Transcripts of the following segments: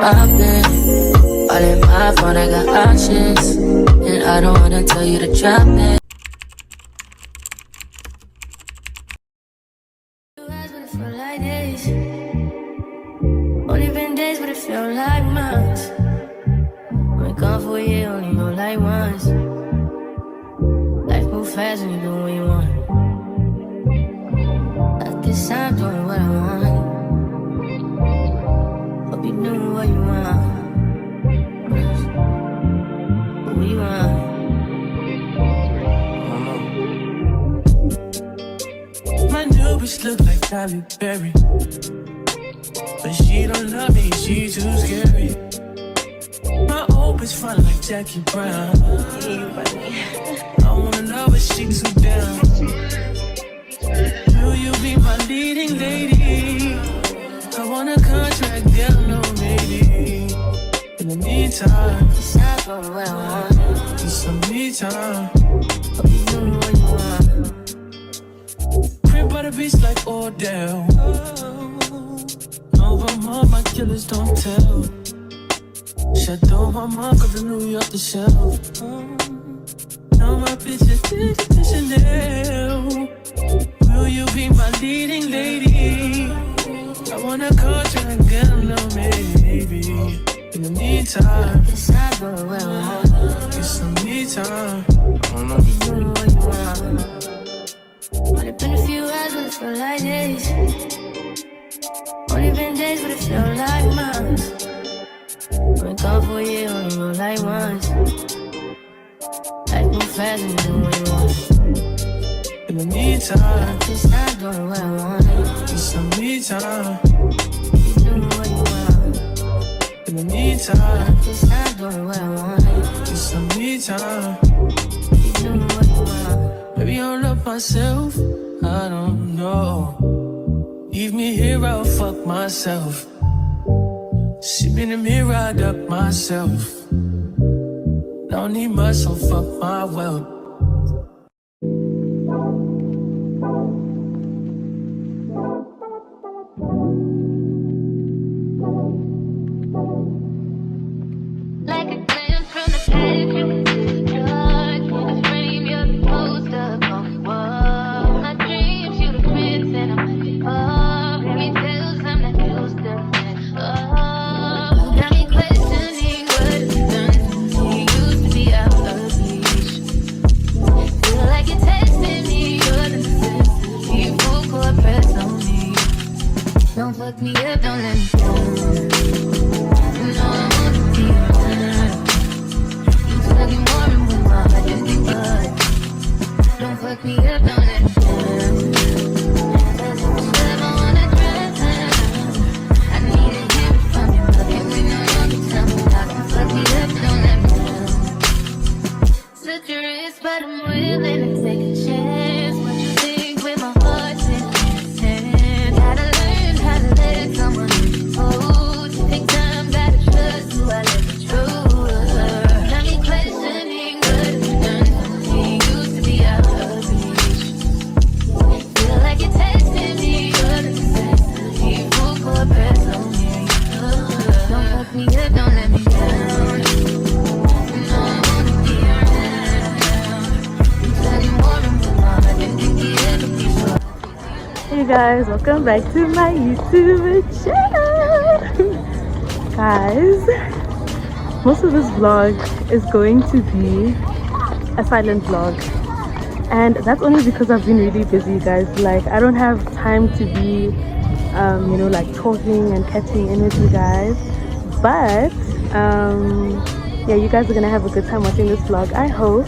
I've been all in my phone, I got options, and I don't wanna tell you to drop it. Only been days, but it felt like months. Been gone for a year, only know like once. Life move fast when you do what you want. At this time, doing what I want. Hope you doing what you want. What you want? My new bitch look like Halle Berry, but she don't love me, she too scary. My old bitch fun like Jackie Brown. I wanna know if she too down. Will you be my leading lady? I want a contract, girl, no maybe. In the meantime, It's not for what I want. just some me time. Hope you doing what you want. Crib by the beach like Odell. Over all my killers don't tell. Shadow my mark of the New York the shelf. Now my bitch is the Chanel. Will you be my leading lady? I want a contract, girl, no maybe. In the meantime, It's not for what I want. get some me time. Hope you doing what you want. Only been a few hours, but it felt like days. Only been days, but it felt like months. Been gone for a year, only know like once. Life move fast when you do what you want. In the meantime, Just not doing what I want. get some me time. You doing what you want. In the meantime, Just not doing what I want. get some me time. You doing what you want. Maybe I'll love myself, I don't know. Leave me here, I'll fuck myself. See me in the mirror, I duck myself. Don't need much, so fuck my wealth. Like a glance from the past, you can see the dark. In the frame, you're the poster on the wall. My dreams, you the prince, and I'm at the bar. Fairy tales, I'm not used to it. Oh, got me questioning what it's done. You used to be out of reach. Feel like you're testing me, you're the necessity. Full court press on me. Don't fuck me up, don't let me down. No, I want to be around. You tugging more and with my heart empty, but don't fuck me up, don't let me down. Cause if it's love, I wanna drown. I need to hear it from you, but can we know you can tell me how to fuck me up, don't let me down. Slit your wrist, but I'm willing to take a chance. What you think with my heart's in your hands? Gotta learn how to let someone hold you. Take time, gotta trust who I let you trust. Got me questioning what you've done. You used to be out of reach. Feel like you're testing me, you're the necessity. Full court press on me. Don't fuck me up, don't let me down. No, I wanna be around. You study more and more, I didn't think you ever be so. Hey guys, welcome back to my YouTube channel. Guys, most of this vlog is going to be a silent vlog, and that's only because I've been really busy, guys. Like, I don't have time to be you know, like talking and catching in with you guys, but yeah, you guys are gonna have a good time watching this vlog, I hope.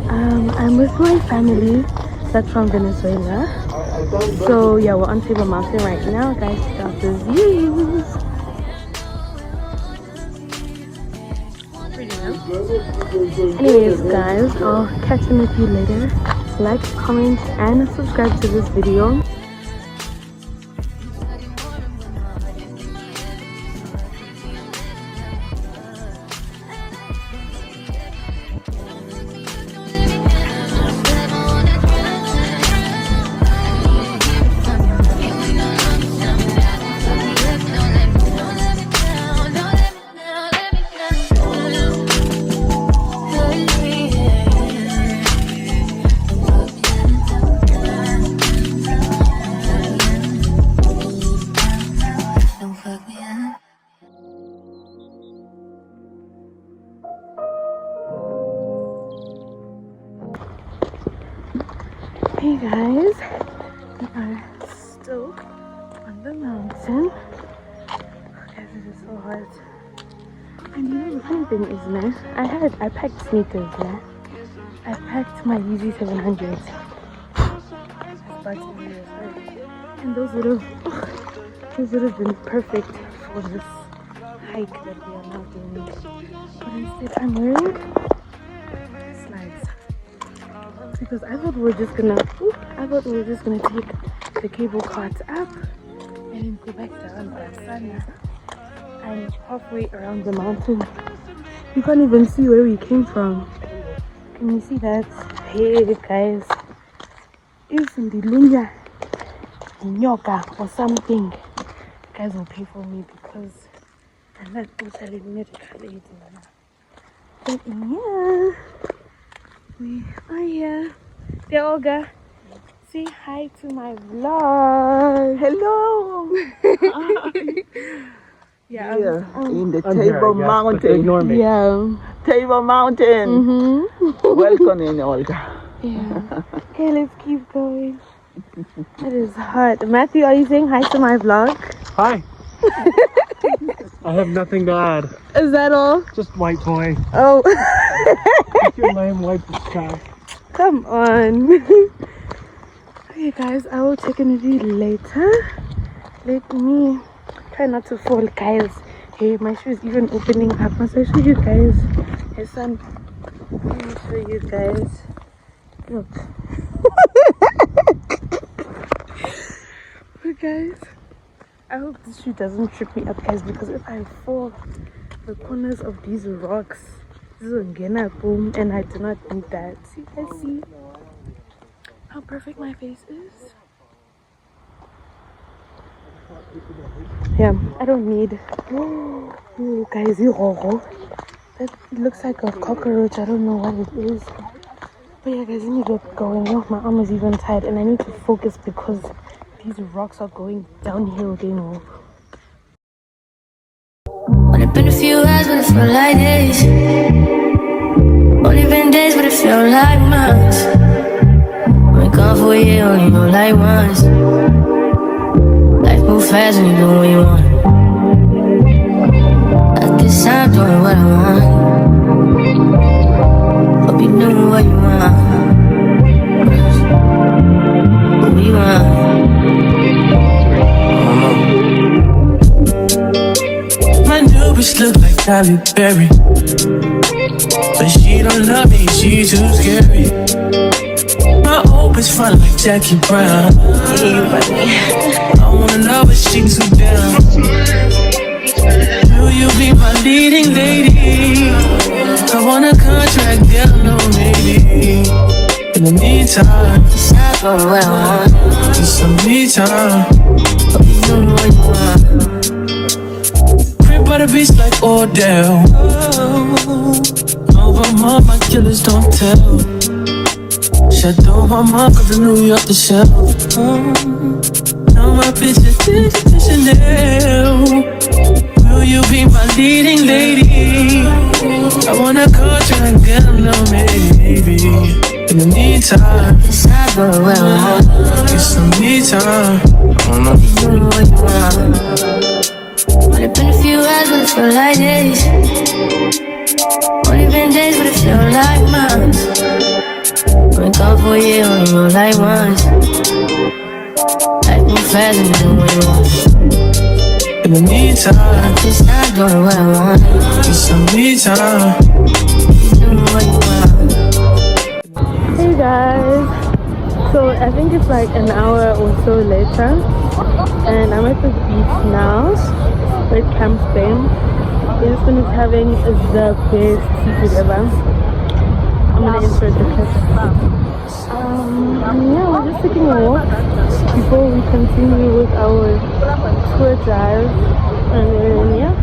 I'm with my family that's from Venezuela. So yeah, we're on Table Mountain right now, guys. Check out the views. Pretty nice. Anyways, guys, I'll catch you with you later. Like, comment, and subscribe to this video. Don't Hey guys, we are still on the mountain. Guys, it is so hot. And you know the funny thing is, man, I packed sneakers, man. I packed my Yeezy 700s. And those would have been perfect for this hike that we are now doing. But instead I'm wearing slides. Because I thought we were just gonna take the cable cart up and then go back down. But Sana, I'm halfway around the mountain. You can't even see where we came from. Can you see that? Hey guys, if in the Lunya Nyoka or something, you guys will pay for me because I'm not totally medical aid. But yeah, we are here. There, Olga. Say hi to my vlog. Hello. Yeah, Here in the I'm here, Table I guess, but Mountain. ignore me. yeah. Table Mountain. Mm-hmm. Welcome in, Olga. Yeah. Okay, let's keep going. It is hot. Matthew, are you saying hi to my vlog? Hi. I have nothing to add. Is that all? Just white boy. Oh. Keep your lame white guy. Come on. Okay guys, I will check in with you later. Let me try not to fall, guys. Hey, my shoe is even opening up. Must I show you guys? Hey son, let me show you guys. Look. But guys, I hope this shoe doesn't trip me up, guys, because if I fall, the corners of these rocks, this is gonna boom, and I do not need that. See, guys, see how perfect my face is? Yeah, I don't need. Oh, guys, that looks like a cockroach. I don't know what it is. But yeah, guys, let me get going. Oh, my arm is even tired, and I need to focus because these rocks are going downhill again. Only been a few hours, but it felt like days. Only been days, but it felt like months. Been gone for a year, only know like once. Life move fast when you do what you want. At this time, doing what I want. Hope you doing what you want. What we want. My new bitch look like Halle Berry, but she don't love me, she too scary. My old bitch fun like Jackie Brown. I wanna know if she too down. Will you be my leading lady? I want a contract, yeah, no maybe. In the meantime, Decide for what I want. just some me time. Hope you doing what you want. By the beach like Odell. Over my killers don't tell. Shadow my mark of the New York the shelf. Now my bitch is Chanel. Will you be my leading lady? I want a contract, girl, no maybe. In the meantime, Decide for what I want. get some me time. Hope you doing what you want. Only been a few hours, but it felt like days. Only been days, but it felt like months. Been gone for a year, only know like once. Life move fast and you do what you want. In the meantime, Just not doing what I want. get some me time. You doing what you want. Hey guys, so I think it's like an hour or so later, and I'm at the beach now with Camp Spain. This one is having the best seafood ever. I'm gonna insert the clip. Yeah, we're just taking a walk before we continue with our tour drive, and then yeah.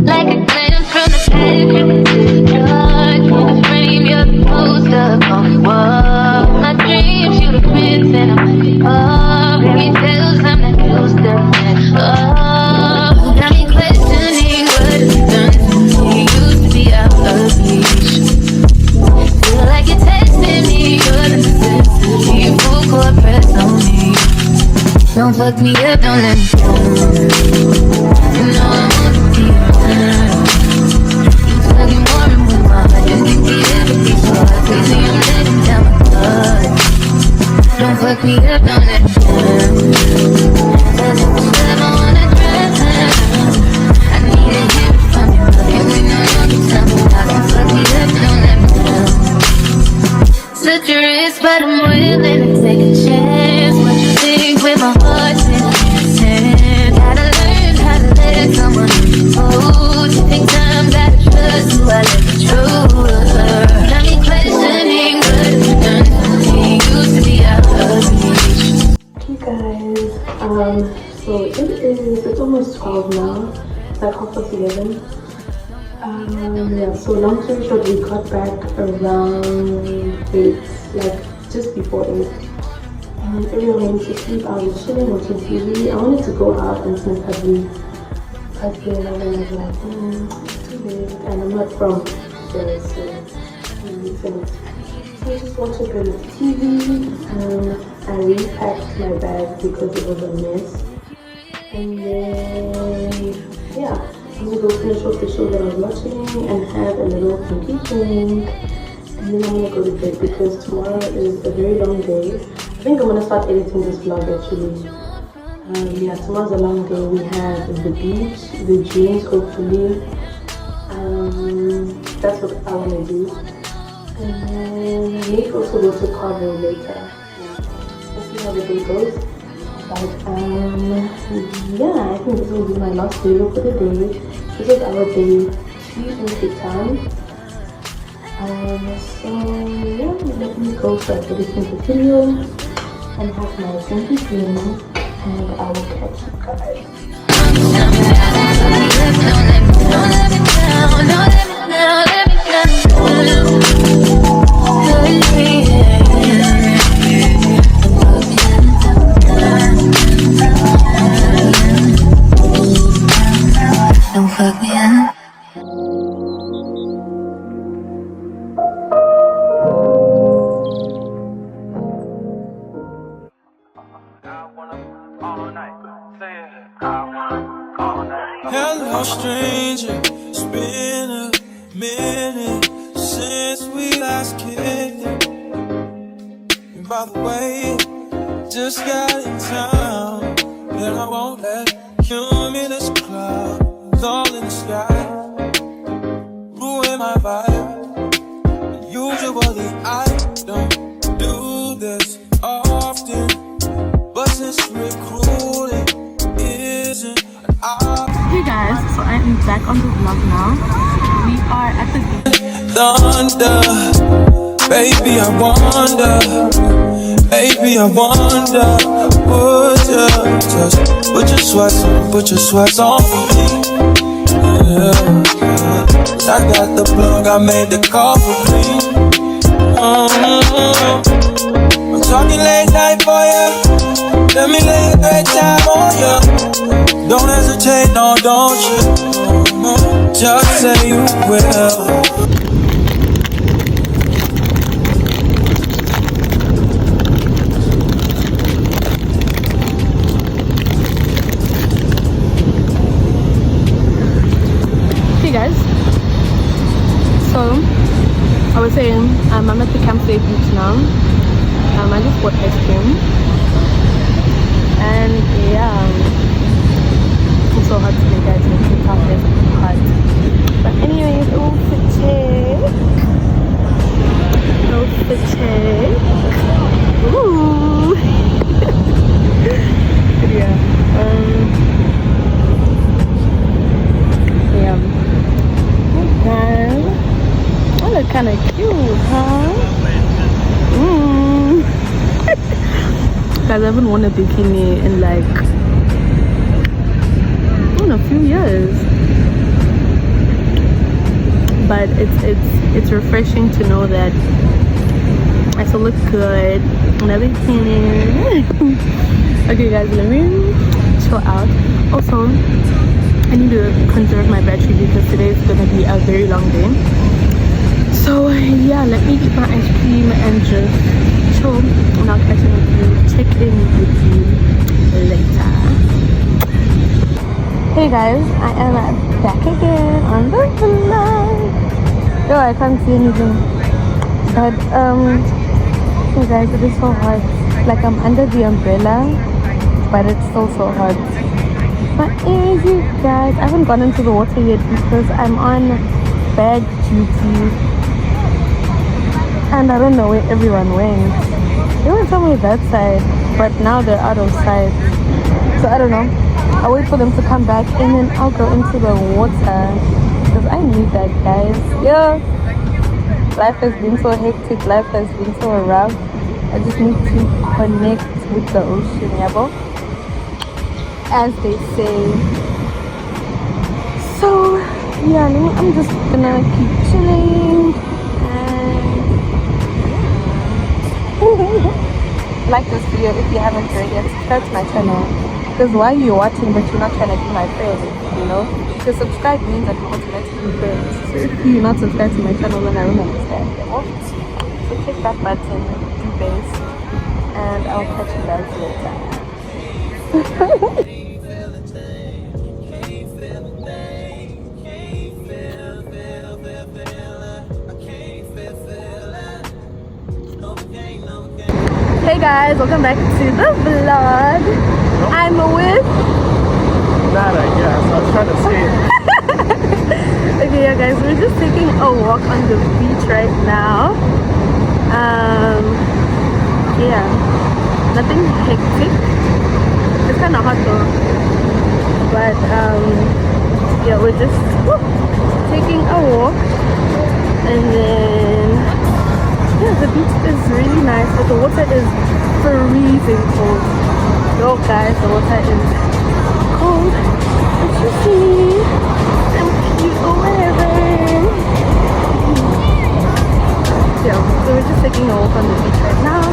Like a glance from the past, dark in the frame, you're the poster on the wall. My dreams, you the prince and I'm the pop. Fairy tales, I'm not used to that. Oh, got me questioning what you've done. Don't fuck me up, don't let me down. You know I wanna be around. You talking more and with my heart. You can get everything so hard. Crazy, I'm letting down my guard. Don't fuck me up, don't let me down. Cause if you ever wanna drown, I need to hear it from you. And we know you tell me how. Don't fuck me up, don't let me down. Such a risk, but I'm willing to take a chance. What you think with my heart in your hand? Gotta learn how to let someone hold. You think I'm gotta trust who I let the truth. Got me questioning what I've done for me. Used to be out of reach. Hey guys, so it's almost 12 now. It's like 11:30. Yeah, so long story short, we got back around 8, like just before 8. And everyone went to sleep. I was chilling watching TV. I wanted to go out and smoke a weed. But then I was like, it's too late. And I'm not from there, so I just watched a bit of TV. I repacked my bag because it was a mess. And then, yeah. I'm gonna go finish off the show that I was watching and have a little pinky drink, and then I'm gonna go to bed because tomorrow is a very long day. I think I'm gonna start editing this vlog actually. Yeah, tomorrow's a long day. We have the beach, the gyms hopefully. That's what I wanna do. And then maybe also go to Carver later. We'll see how the day goes. But yeah, I think this will be my last video for the day. This is our day 2 in Cape Town. So yeah, let me go start editing the video and have my pinky drink, and I will catch you guys. Don't fuck me up. Hello, stranger. It's been a minute since we last kicked it. And by the way, just got in town, and I won't let cumulus clouds all in the sky ruin my vibe. And usually I don't do this often, but since recruiting isn't an option. Hey guys, so I'm back on the vlog now. We are at the beach. Thunder, baby, I wonder, would you just put your sweats on for me? Yeah. I got the plug, I made the call for me. I'm talking late night for ya. Let me lay a great time on ya. Don't hesitate, no, don't you? Just say you will. Hey guys, so I was saying I'm at the Camp Fair beach now. I just bought ice cream, and yeah, it's so hot today guys. It's hot. But anyways, ooh. Yeah. Yeah. I look kind of cute, huh? Guys, I haven't worn a bikini in like a few years, but it's refreshing to know that I still look good and everything. Okay guys, let me chill out. Also, I need to conserve my battery because today is gonna be a very long day. So yeah, let me eat my ice cream and just chill, and I'll catch up with you, check in with you later. Hey guys, I am back again on the vlog. Oh, I can't see anything. But hey guys, it is so hot. Like I'm under the umbrella, but it's still so hot. But anyways, you guys, I haven't gone into the water yet because I'm on bag duty. And I don't know where everyone went. They went somewhere that side, but now they're out of sight. So I don't know. I'll wait for them to come back and then I'll go into the water. Because I need that, guys. Yeah. Life has been so hectic. Life has been so rough. I just need to connect with the ocean, yabo, as they say. So yeah, I'm just gonna keep chilling and like this video if you haven't already, and subscribe to my channel. Because while you're watching but you're not trying to be my friend, you know, to subscribe means that you're automatically friends. So if you're not subscribed to my channel, then I don't understand, you know? So click that button, do base, and I'll catch you guys later. Hey guys, welcome back to the vlog. I'm with That I guess. I was trying to say it. okay, yeah guys, we're just taking a walk on the beach right now. Yeah, nothing hectic. It's kind of hot though, but yeah, we're just taking a walk, and then yeah, the beach is really nice, but the water is freezing cold. Yo guys, the water is cold. But you see, I'm cute or whatever. Yeah, so we're just taking a walk on the beach right now.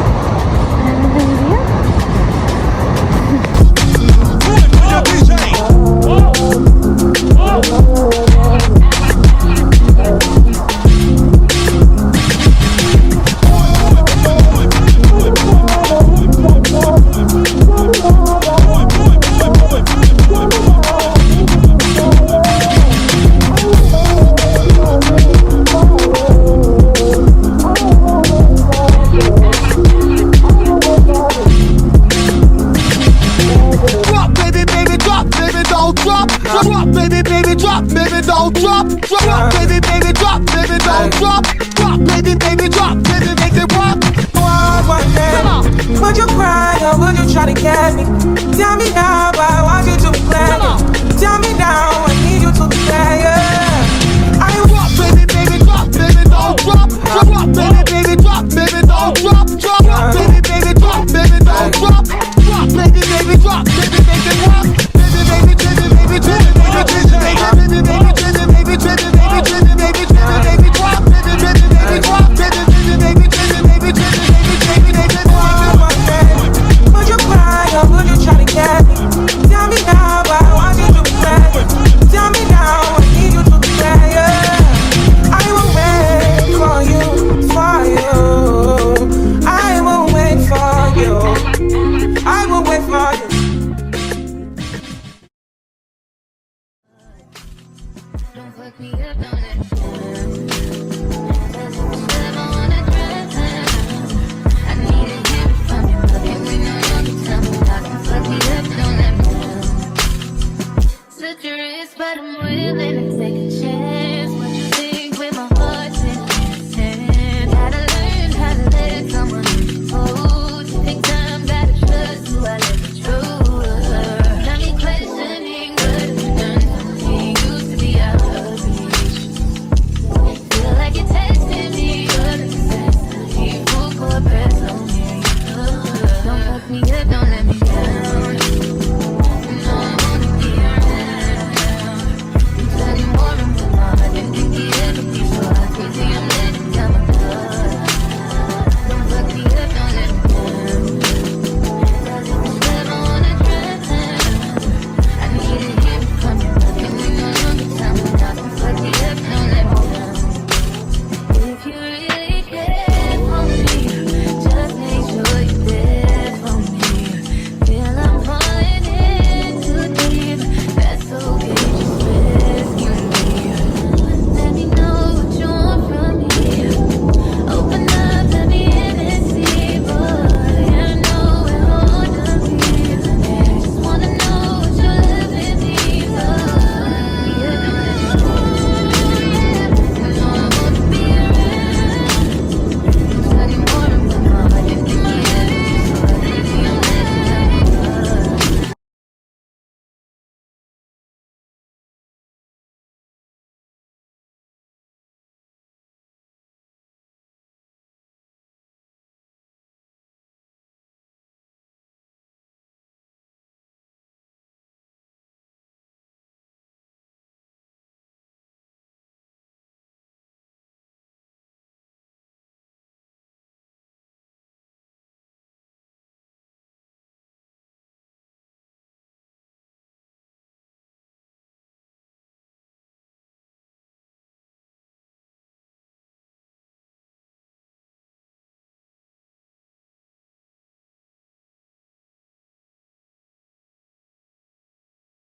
And yeah. Would you cry or would you try to get me? Tell me now, I want you to be glad. Tell me now, I need you to be glad. I drop, baby, baby, drop, baby, don't drop. Drop, baby, baby, drop, baby, don't drop. Drop, baby, baby, drop, baby, don't drop. Drop, baby, baby, drop, baby, make it rock. Baby, baby, baby, baby, baby, baby, baby, baby, baby, baby, baby, baby, baby, baby, baby, baby, drop, baby, baby, baby, drop, baby, baby, baby, baby, baby, baby, baby, baby, baby. Would you cry or would you try to get me? Tell me now, I want you to be glad. Tell me now, I need you to be glad. I will wait for you, for you. I will wait for you. I will wait for you. Don't fuck me up, don't let me I wanna dress down. I need to hear it from you. And we know you tell me how to fuck me up, don't let me down. Slit your wrist, but I'm willing to take a chance. What you think with my heart's in your hands? Gotta learn how to let someone hold. Take time, gotta trust who I let you trust. Got me questioning what you've done to me. Used to be out of reach. Feel like you're testing me, you're necessity. Full court press on me. Don't fuck me up, don't let